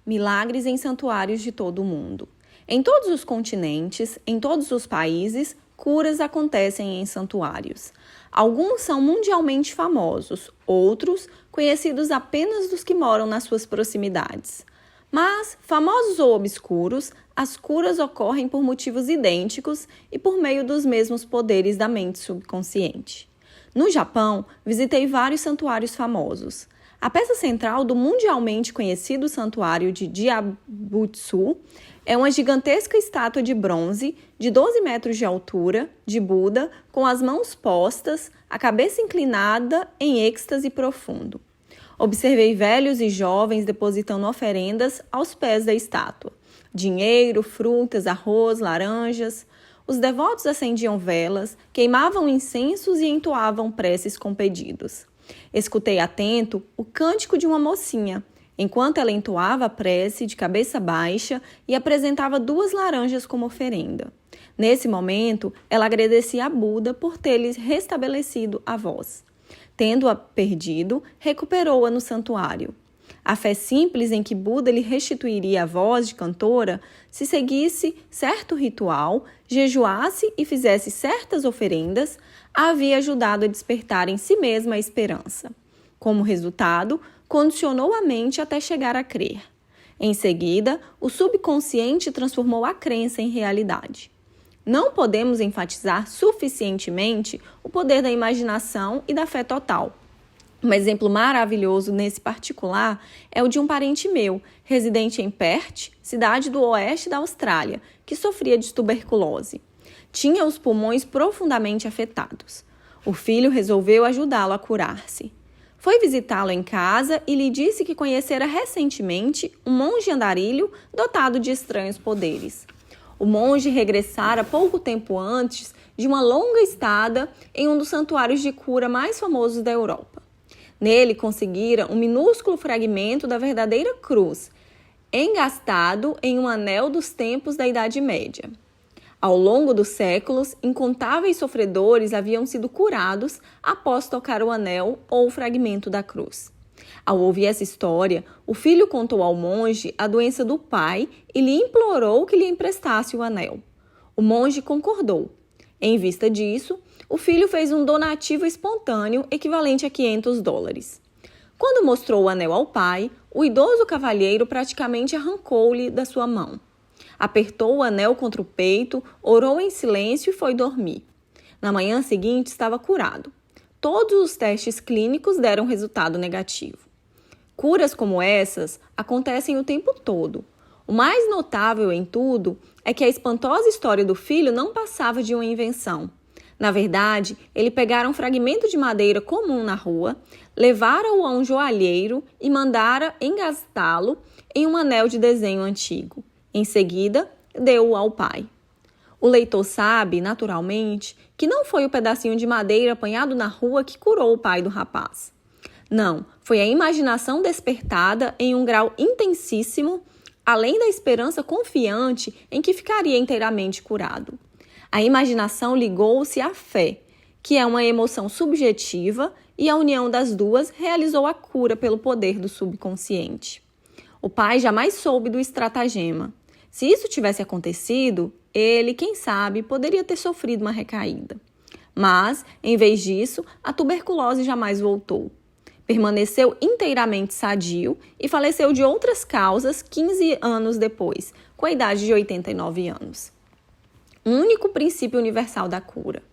milagres em santuários de todo o mundo. Em todos os continentes, em todos os países, curas acontecem em santuários. Alguns são mundialmente famosos, outros conhecidos apenas dos que moram nas suas proximidades. Mas, famosos ou obscuros, as curas ocorrem por motivos idênticos e por meio dos mesmos poderes da mente subconsciente. No Japão, visitei vários santuários famosos. A peça central do mundialmente conhecido santuário de Jiabutsu é uma gigantesca estátua de bronze de 12 metros de altura, de Buda, com as mãos postas, a cabeça inclinada em êxtase profundo. Observei velhos e jovens depositando oferendas aos pés da estátua. Dinheiro, frutas, arroz, laranjas. Os devotos acendiam velas, queimavam incensos e entoavam preces com pedidos. Escutei atento o cântico de uma mocinha, enquanto ela entoava a prece de cabeça baixa e apresentava 2 laranjas como oferenda. Nesse momento, ela agradecia a Buda por ter-lhe restabelecido a voz. Tendo-a perdido, recuperou-a no santuário. A fé simples em que Buda lhe restituiria a voz de cantora, se seguisse certo ritual, jejuasse e fizesse certas oferendas, a havia ajudado a despertar em si mesma a esperança. Como resultado, condicionou a mente até chegar a crer. Em seguida, o subconsciente transformou a crença em realidade. Não podemos enfatizar suficientemente o poder da imaginação e da fé total. Um exemplo maravilhoso nesse particular é o de um parente meu, residente em Perth, cidade do oeste da Austrália, que sofria de tuberculose. Tinha os pulmões profundamente afetados. O filho resolveu ajudá-lo a curar-se. Foi visitá-lo em casa e lhe disse que conhecera recentemente um monge andarilho dotado de estranhos poderes. O monge regressara pouco tempo antes de uma longa estada em um dos santuários de cura mais famosos da Europa. Nele conseguira um minúsculo fragmento da verdadeira cruz, engastado em um anel dos tempos da Idade Média. Ao longo dos séculos, incontáveis sofredores haviam sido curados após tocar o anel ou o fragmento da cruz. Ao ouvir essa história, o filho contou ao monge a doença do pai e lhe implorou que lhe emprestasse o anel. O monge concordou. Em vista disso, o filho fez um donativo espontâneo equivalente a $500. Quando mostrou o anel ao pai, o idoso cavalheiro praticamente arrancou-lhe da sua mão. Apertou o anel contra o peito, orou em silêncio e foi dormir. Na manhã seguinte estava curado. Todos os testes clínicos deram resultado negativo. Curas como essas acontecem o tempo todo. O mais notável em tudo é que a espantosa história do filho não passava de uma invenção. Na verdade, ele pegara um fragmento de madeira comum na rua, levara-o a um joalheiro e mandara engastá-lo em um anel de desenho antigo. Em seguida, deu-o ao pai. O leitor sabe, naturalmente, que não foi o pedacinho de madeira apanhado na rua que curou o pai do rapaz. Não, foi a imaginação despertada em um grau intensíssimo, além da esperança confiante em que ficaria inteiramente curado. A imaginação ligou-se à fé, que é uma emoção subjetiva, e a união das duas realizou a cura pelo poder do subconsciente. O pai jamais soube do estratagema. Se isso tivesse acontecido, ele, quem sabe, poderia ter sofrido uma recaída. Mas, em vez disso, a tuberculose jamais voltou. Permaneceu inteiramente sadio e faleceu de outras causas 15 anos depois, com a idade de 89 anos. Um único princípio universal da cura.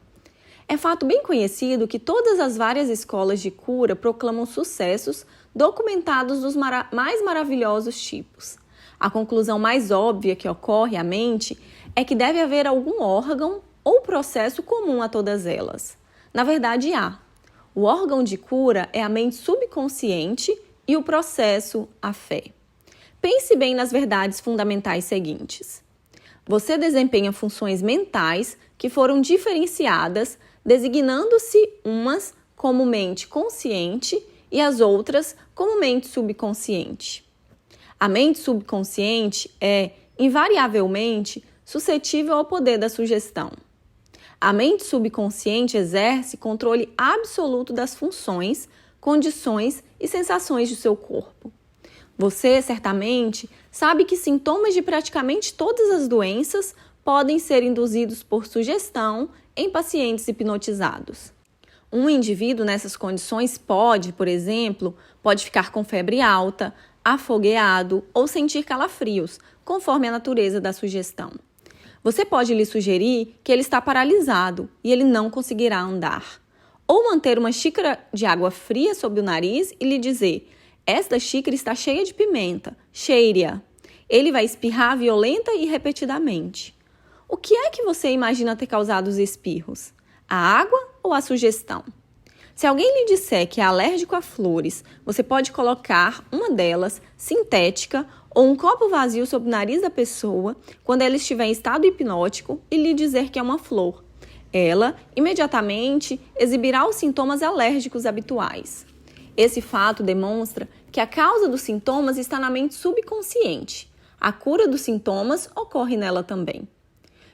É fato bem conhecido que todas as várias escolas de cura proclamam sucessos documentados dos mais maravilhosos tipos. A conclusão mais óbvia que ocorre à mente é que deve haver algum órgão ou processo comum a todas elas. Na verdade, há. O órgão de cura é a mente subconsciente e o processo, a fé. Pense bem nas verdades fundamentais seguintes. Você desempenha funções mentais que foram diferenciadas, designando-se umas como mente consciente e as outras como mente subconsciente. A mente subconsciente é, invariavelmente, suscetível ao poder da sugestão. A mente subconsciente exerce controle absoluto das funções, condições e sensações de seu corpo. Você, certamente, sabe que sintomas de praticamente todas as doenças podem ser induzidos por sugestão em pacientes hipnotizados. Um indivíduo nessas condições pode, por exemplo, ficar com febre alta, afogueado ou sentir calafrios, conforme a natureza da sugestão. Você pode lhe sugerir que ele está paralisado e ele não conseguirá andar. Ou manter uma xícara de água fria sob o nariz e lhe dizer: esta xícara está cheia de pimenta, cheire-a. Ele vai espirrar violenta e repetidamente. O que é que você imagina ter causado os espirros? A água ou a sugestão? Se alguém lhe disser que é alérgico a flores, você pode colocar uma delas, sintética, ou um copo vazio sob o nariz da pessoa quando ela estiver em estado hipnótico e lhe dizer que é uma flor. Ela, imediatamente, exibirá os sintomas alérgicos habituais. Esse fato demonstra que a causa dos sintomas está na mente subconsciente. A cura dos sintomas ocorre nela também.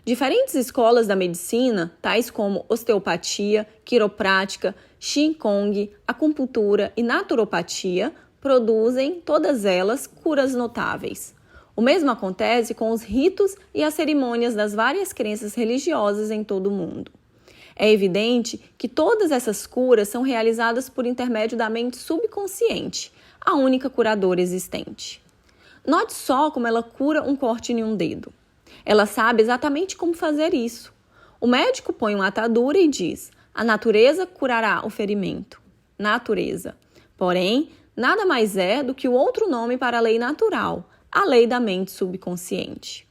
Diferentes escolas da medicina, tais como osteopatia, quiroprática, Qigong, acupuntura e naturopatia, produzem, todas elas, curas notáveis. O mesmo acontece com os ritos e as cerimônias das várias crenças religiosas em todo o mundo. É evidente que todas essas curas são realizadas por intermédio da mente subconsciente, a única curadora existente. Note só como ela cura um corte em um dedo. Ela sabe exatamente como fazer isso. O médico põe uma atadura e diz: a natureza curará o ferimento. Natureza. Porém, nada mais é do que o outro nome para a lei natural, a lei da mente subconsciente.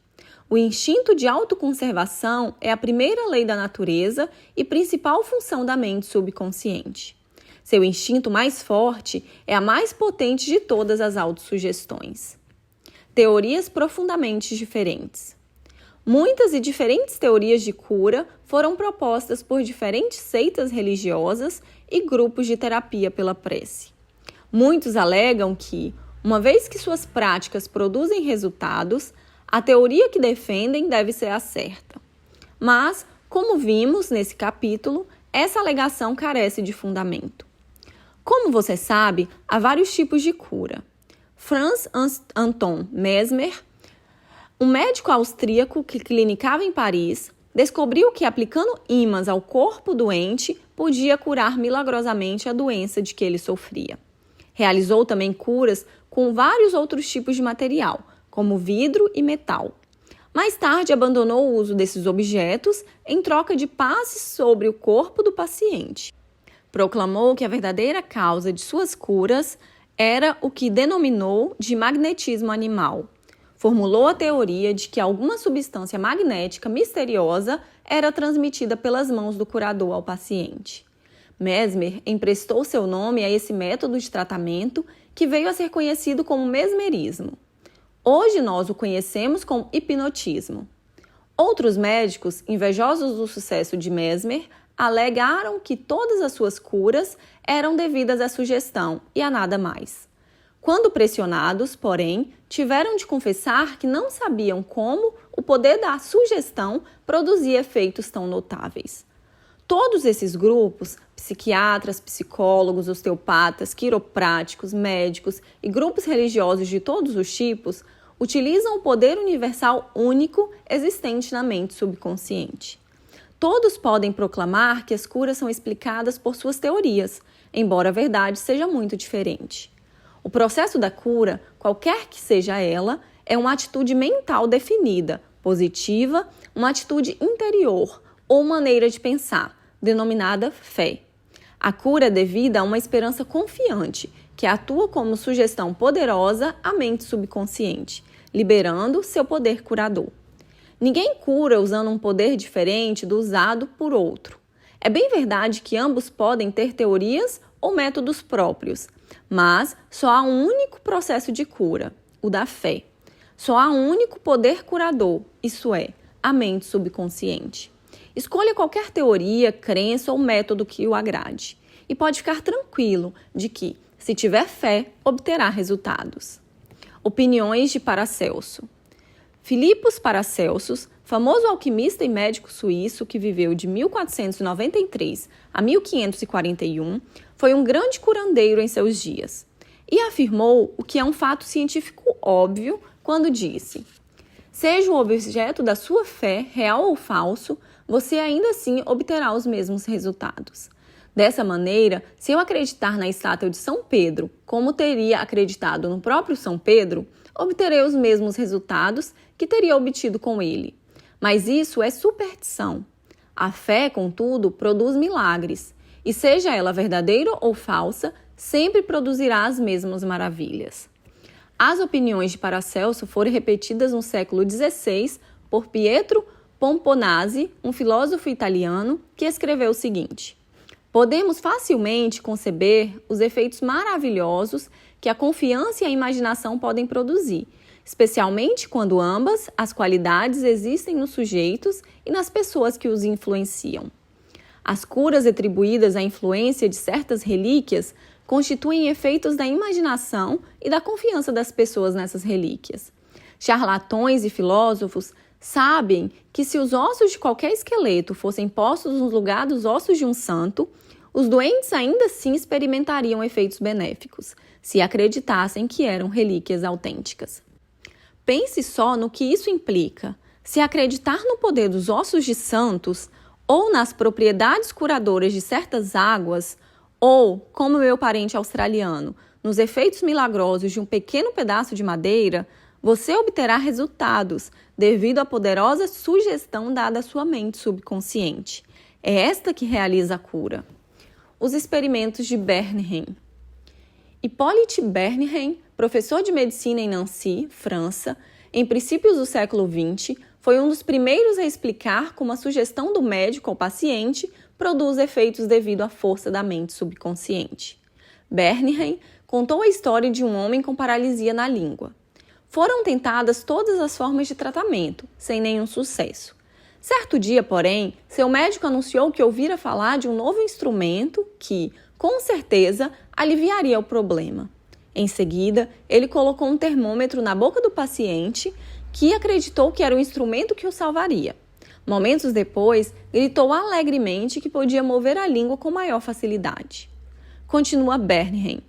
O instinto de autoconservação é a primeira lei da natureza e principal função da mente subconsciente. Seu instinto mais forte é a mais potente de todas as autossugestões. Teorias profundamente diferentes. Muitas e diferentes teorias de cura foram propostas por diferentes seitas religiosas e grupos de terapia pela prece. Muitos alegam que, uma vez que suas práticas produzem resultados, a teoria que defendem deve ser a certa. Mas, como vimos nesse capítulo, essa alegação carece de fundamento. Como você sabe, há vários tipos de cura. Franz Anton Mesmer, um médico austríaco que clinicava em Paris, descobriu que aplicando ímãs ao corpo doente podia curar milagrosamente a doença de que ele sofria. Realizou também curas com vários outros tipos de material, como vidro e metal. Mais tarde, abandonou o uso desses objetos em troca de passes sobre o corpo do paciente. Proclamou que a verdadeira causa de suas curas era o que denominou de magnetismo animal. Formulou a teoria de que alguma substância magnética misteriosa era transmitida pelas mãos do curador ao paciente. Mesmer emprestou seu nome a esse método de tratamento que veio a ser conhecido como mesmerismo. Hoje nós o conhecemos como hipnotismo. Outros médicos, invejosos do sucesso de Mesmer, alegaram que todas as suas curas eram devidas à sugestão e a nada mais. Quando pressionados, porém, tiveram de confessar que não sabiam como o poder da sugestão produzia efeitos tão notáveis. Todos esses grupos, psiquiatras, psicólogos, osteopatas, quiropráticos, médicos e grupos religiosos de todos os tipos, utilizam o poder universal único existente na mente subconsciente. Todos podem proclamar que as curas são explicadas por suas teorias, embora a verdade seja muito diferente. O processo da cura, qualquer que seja ela, é uma atitude mental definida, positiva, uma atitude interior ou maneira de pensar, denominada fé. A cura é devida a uma esperança confiante, que atua como sugestão poderosa à mente subconsciente, liberando seu poder curador. Ninguém cura usando um poder diferente do usado por outro. É bem verdade que ambos podem ter teorias ou métodos próprios, mas só há um único processo de cura, o da fé. Só há um único poder curador, isso é, a mente subconsciente. Escolha qualquer teoria, crença ou método que o agrade. E pode ficar tranquilo de que, se tiver fé, obterá resultados. Opiniões de Paracelso. Philippus Paracelsus, famoso alquimista e médico suíço que viveu de 1493 a 1541, foi um grande curandeiro em seus dias. e afirmou o que é um fato científico óbvio quando disse: seja o objeto da sua fé, real ou falso, você ainda assim obterá os mesmos resultados. Dessa maneira, se eu acreditar na estátua de São Pedro, como teria acreditado no próprio São Pedro, obterei os mesmos resultados que teria obtido com ele. Mas isso é superstição. A fé, contudo, produz milagres, e seja ela verdadeira ou falsa, sempre produzirá as mesmas maravilhas. As opiniões de Paracelso foram repetidas no século XVI por Pietro Pomponazzi, um filósofo italiano, que escreveu o seguinte: podemos facilmente conceber os efeitos maravilhosos que a confiança e a imaginação podem produzir, especialmente quando ambas as qualidades existem nos sujeitos e nas pessoas que os influenciam. As curas atribuídas à influência de certas relíquias constituem efeitos da imaginação e da confiança das pessoas nessas relíquias. Charlatões e filósofos sabem que se os ossos de qualquer esqueleto fossem postos no lugar dos ossos de um santo, os doentes ainda assim experimentariam efeitos benéficos, se acreditassem que eram relíquias autênticas. Pense só no que isso implica. Se acreditar no poder dos ossos de santos, ou nas propriedades curadoras de certas águas, ou, como meu parente australiano, nos efeitos milagrosos de um pequeno pedaço de madeira, você obterá resultados devido à poderosa sugestão dada à sua mente subconsciente. É esta que realiza a cura. Os experimentos de Bernheim. Hippolyte Bernheim, professor de medicina em Nancy, França, em princípios do século XX, foi um dos primeiros a explicar como a sugestão do médico ao paciente produz efeitos devido à força da mente subconsciente. Bernheim contou a história de um homem com paralisia na língua. Foram tentadas todas as formas de tratamento, sem nenhum sucesso. Certo dia, porém, seu médico anunciou que ouvira falar de um novo instrumento que, com certeza, aliviaria o problema. Em seguida, ele colocou um termômetro na boca do paciente, que acreditou que era o instrumento que o salvaria. Momentos depois, gritou alegremente que podia mover a língua com maior facilidade. Continua Bernheim.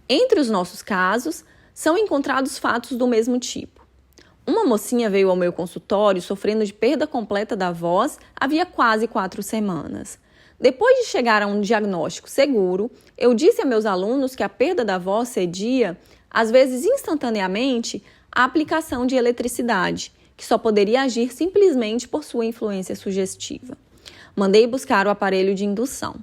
Entre os nossos casos, são encontrados fatos do mesmo tipo. Uma mocinha veio ao meu consultório sofrendo de perda completa da voz havia quase 4 semanas. Depois de chegar a um diagnóstico seguro, eu disse a meus alunos que a perda da voz cedia, às vezes instantaneamente, à aplicação de eletricidade, que só poderia agir simplesmente por sua influência sugestiva. Mandei buscar o aparelho de indução.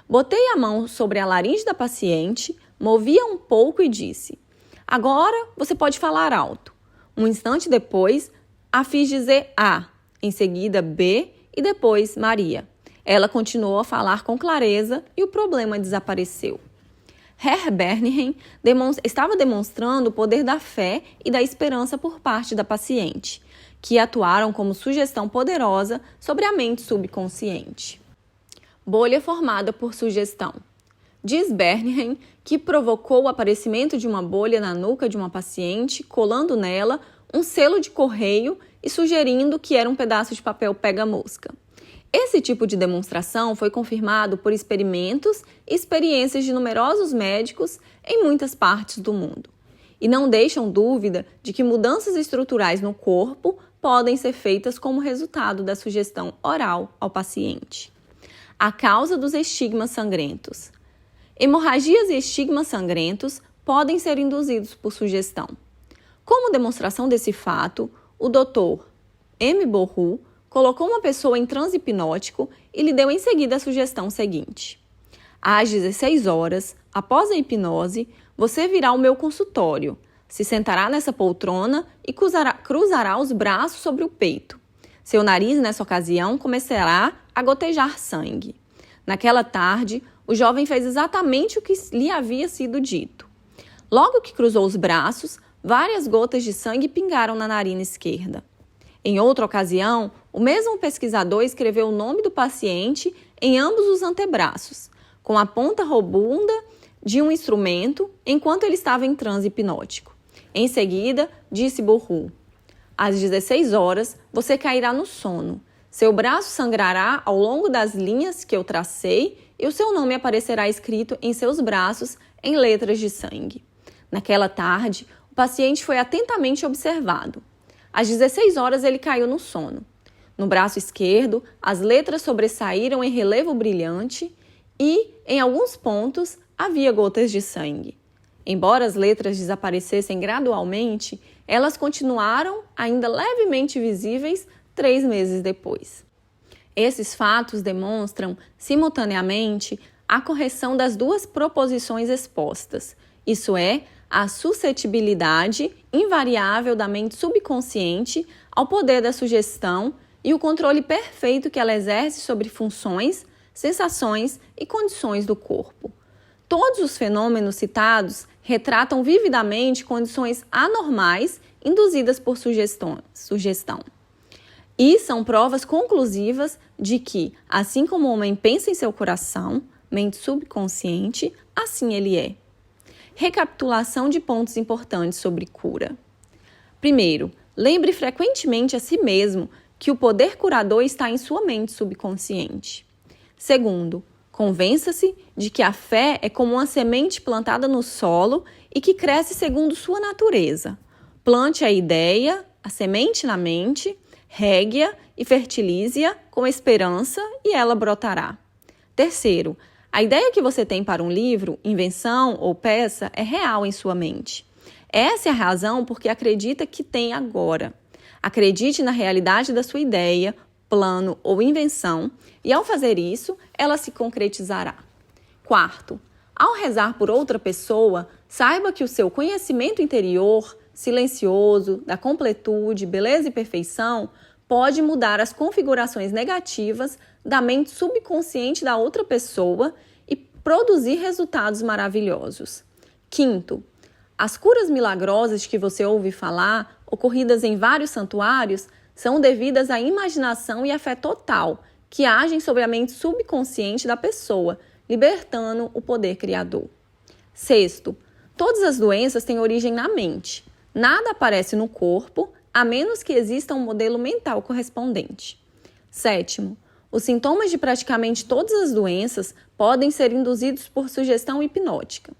Botei a mão sobre a laringe da paciente, movia um pouco e disse: agora você pode falar alto. Um instante depois, a fiz dizer A, em seguida B e depois Maria. Ela continuou a falar com clareza e o problema desapareceu. Herr Bernheim estava demonstrando o poder da fé e da esperança por parte da paciente, que atuaram como sugestão poderosa sobre a mente subconsciente. Bolha formada por sugestão. Diz Bernheim que provocou o aparecimento de uma bolha na nuca de uma paciente, colando nela um selo de correio e sugerindo que era um pedaço de papel pega-mosca. Esse tipo de demonstração foi confirmado por experimentos e experiências de numerosos médicos em muitas partes do mundo. E não deixam dúvida de que mudanças estruturais no corpo podem ser feitas como resultado da sugestão oral ao paciente. A causa dos estigmas sangrentos. Hemorragias e estigmas sangrentos podem ser induzidos por sugestão. Como demonstração desse fato, o Dr. M. Borru colocou uma pessoa em transe hipnótico e lhe deu em seguida a sugestão seguinte: às 16 horas, após a hipnose, você virá ao meu consultório, se sentará nessa poltrona e cruzará os braços sobre o peito. Seu nariz, nessa ocasião, começará a gotejar sangue. Naquela tarde, o jovem fez exatamente o que lhe havia sido dito. Logo que cruzou os braços, várias gotas de sangue pingaram na narina esquerda. Em outra ocasião, o mesmo pesquisador escreveu o nome do paciente em ambos os antebraços, com a ponta robunda de um instrumento, enquanto ele estava em transe hipnótico. Em seguida, disse Borru: às 16 horas, você cairá no sono. Seu braço sangrará ao longo das linhas que eu tracei e o seu nome aparecerá escrito em seus braços em letras de sangue. Naquela tarde, o paciente foi atentamente observado. Às 16 horas, ele caiu no sono. No braço esquerdo, as letras sobressaíram em relevo brilhante e, em alguns pontos, havia gotas de sangue. Embora as letras desaparecessem gradualmente, elas continuaram ainda levemente visíveis 3 meses depois. Esses fatos demonstram, simultaneamente, a correção das duas proposições expostas, isso é, a suscetibilidade invariável da mente subconsciente ao poder da sugestão e o controle perfeito que ela exerce sobre funções, sensações e condições do corpo. Todos os fenômenos citados retratam vividamente condições anormais induzidas por sugestão. E são provas conclusivas de que, assim como o homem pensa em seu coração, mente subconsciente, assim ele é. Recapitulação de pontos importantes sobre cura. Primeiro, lembre frequentemente a si mesmo que o poder curador está em sua mente subconsciente. Segundo, convença-se de que a fé é como uma semente plantada no solo e que cresce segundo sua natureza. Plante a ideia, a semente na mente, regue-a e fertilize-a com esperança e ela brotará. Terceiro, a ideia que você tem para um livro, invenção ou peça é real em sua mente. Essa é a razão por que acredita que tem agora. Acredite na realidade da sua ideia, plano ou invenção e, ao fazer isso, ela se concretizará. Quarto, ao rezar por outra pessoa, saiba que o seu conhecimento interior, silencioso, da completude, beleza e perfeição, pode mudar as configurações negativas da mente subconsciente da outra pessoa e produzir resultados maravilhosos. Quinto, as curas milagrosas que você ouve falar, ocorridas em vários santuários, são devidas à imaginação e à fé total, que agem sobre a mente subconsciente da pessoa, libertando o poder criador. Sexto, todas as doenças têm origem na mente. Nada aparece no corpo, a menos que exista um modelo mental correspondente. Sétimo, os sintomas de praticamente todas as doenças podem ser induzidos por sugestão hipnótica.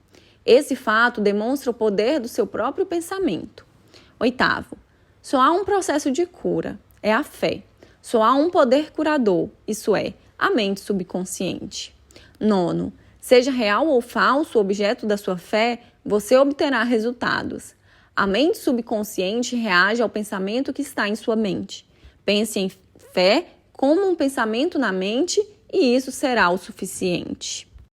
Esse fato demonstra o poder do seu próprio pensamento. Oitavo, só há um processo de cura, é a fé. Só há um poder curador, isso é, a mente subconsciente. Nono, seja real ou falso o objeto da sua fé, você obterá resultados. A mente subconsciente reage ao pensamento que está em sua mente. Pense em fé como um pensamento na mente e isso será o suficiente.